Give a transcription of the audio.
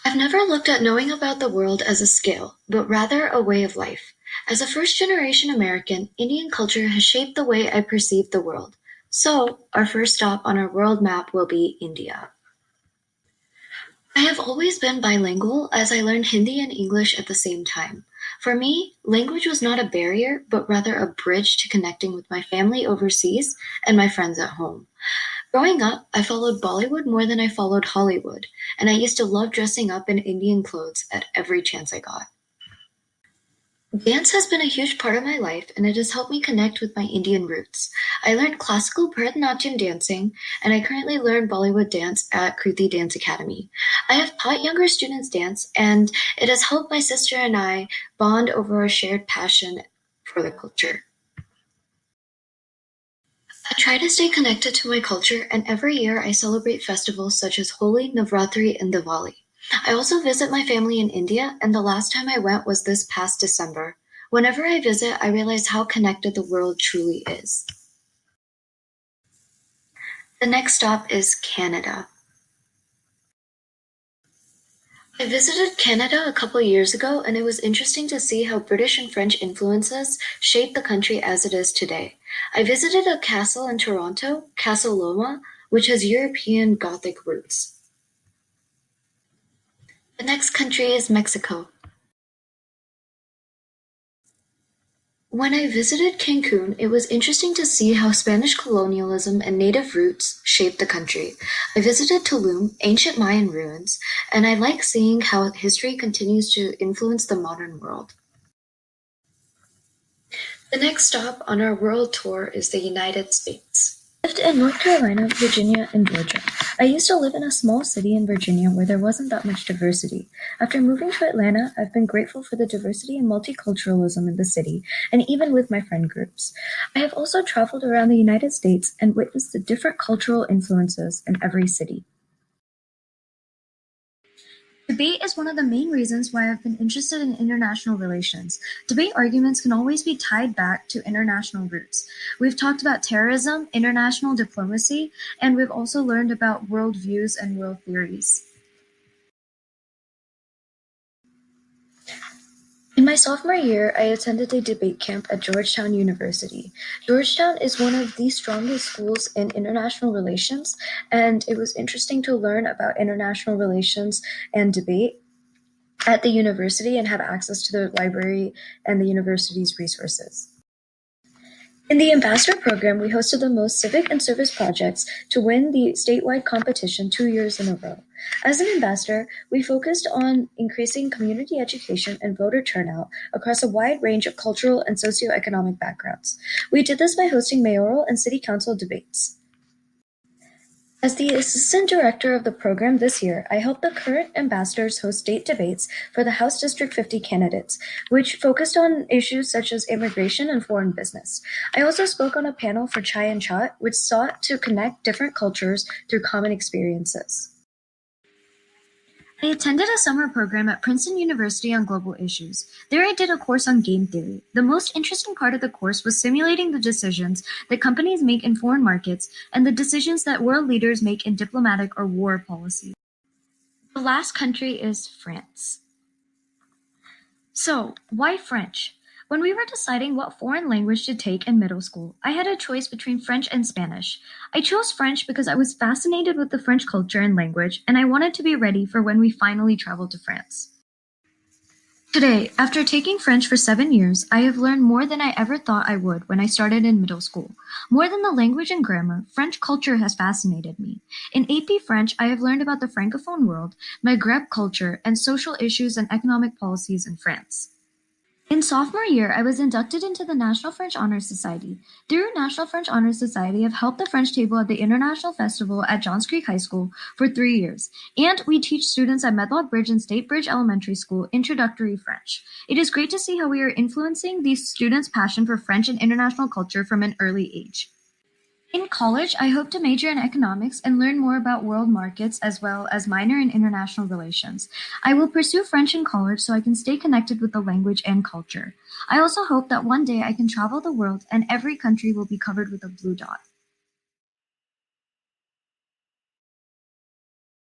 I've never looked at knowing about the world as a skill, but rather a way of life. As a first-generation American, Indian culture has shaped the way I perceive the world. So, our first stop on our world map will be India. I have always been bilingual as I learned Hindi and English at the same time. For me, language was not a barrier, but rather a bridge to connecting with my family overseas and my friends at home. Growing up, I followed Bollywood more than I followed Hollywood, and I used to love dressing up in Indian clothes at every chance I got. Dance has been a huge part of my life, and it has helped me connect with my Indian roots. I learned classical Bharatanatyam dancing, and I currently learn Bollywood dance at Kriti Dance Academy. I have taught younger students dance, and it has helped my sister and I bond over a shared passion for the culture. I try to stay connected to my culture, and every year I celebrate festivals such as Holi, Navratri, and Diwali. I also visit my family in India, and the last time I went was this past December. Whenever I visit, I realize how connected the world truly is. The next stop is Canada. I visited Canada a couple years ago, and it was interesting to see how British and French influences shaped the country as it is today. I visited a castle in Toronto, Castle Loma, which has European Gothic roots. The next country is Mexico. When I visited Cancun, it was interesting to see how Spanish colonialism and native roots shaped the country. I visited Tulum, ancient Mayan ruins, and I like seeing how history continues to influence the modern world. The next stop on our world tour is the United States. I lived in North Carolina, Virginia, and Georgia. I used to live in a small city in Virginia where there wasn't that much diversity. After moving to Atlanta, I've been grateful for the diversity and multiculturalism in the city, and even with my friend groups. I have also traveled around the United States and witnessed the different cultural influences in every city. Debate is one of the main reasons why I've been interested in international relations. Debate arguments can always be tied back to international roots. We've talked about terrorism, international diplomacy, and we've also learned about world views and world theories. In my sophomore year, I attended a debate camp at Georgetown University. Georgetown is one of the strongest schools in international relations, and it was interesting to learn about international relations and debate at the university and have access to the library and the university's resources. In the Ambassador program, we hosted the most civic and service projects to win the statewide competition 2 years in a row. As an ambassador, we focused on increasing community education and voter turnout across a wide range of cultural and socioeconomic backgrounds. We did this by hosting mayoral and city council debates. As the assistant director of the program this year, I helped the current ambassadors host state debates for the House District 50 candidates, which focused on issues such as immigration and foreign business. I also spoke on a panel for Chai and Chat, which sought to connect different cultures through common experiences. I attended a summer program at Princeton University on global issues. There I did a course on game theory. The most interesting part of the course was simulating the decisions that companies make in foreign markets and the decisions that world leaders make in diplomatic or war policy. The last country is France. So, why French? When we were deciding what foreign language to take in middle school, I had a choice between French and Spanish. I chose French because I was fascinated with the French culture and language, and I wanted to be ready for when we finally traveled to France. Today, after taking French for 7 years, I have learned more than I ever thought I would when I started in middle school. More than the language and grammar, French culture has fascinated me. In AP French, I have learned about the Francophone world, Maghreb culture, and social issues and economic policies in France. In sophomore year, I was inducted into the National French Honor Society. Through National French Honor Society, I've helped the French table at the International Festival at Johns Creek High School for 3 years, and we teach students at Medlock Bridge and State Bridge Elementary School introductory French. It is great to see how we are influencing these students' passion for French and international culture from an early age. In college, I hope to major in economics and learn more about world markets as well as minor in international relations. I will pursue French in college so I can stay connected with the language and culture. I also hope that one day I can travel the world and every country will be covered with a blue dot.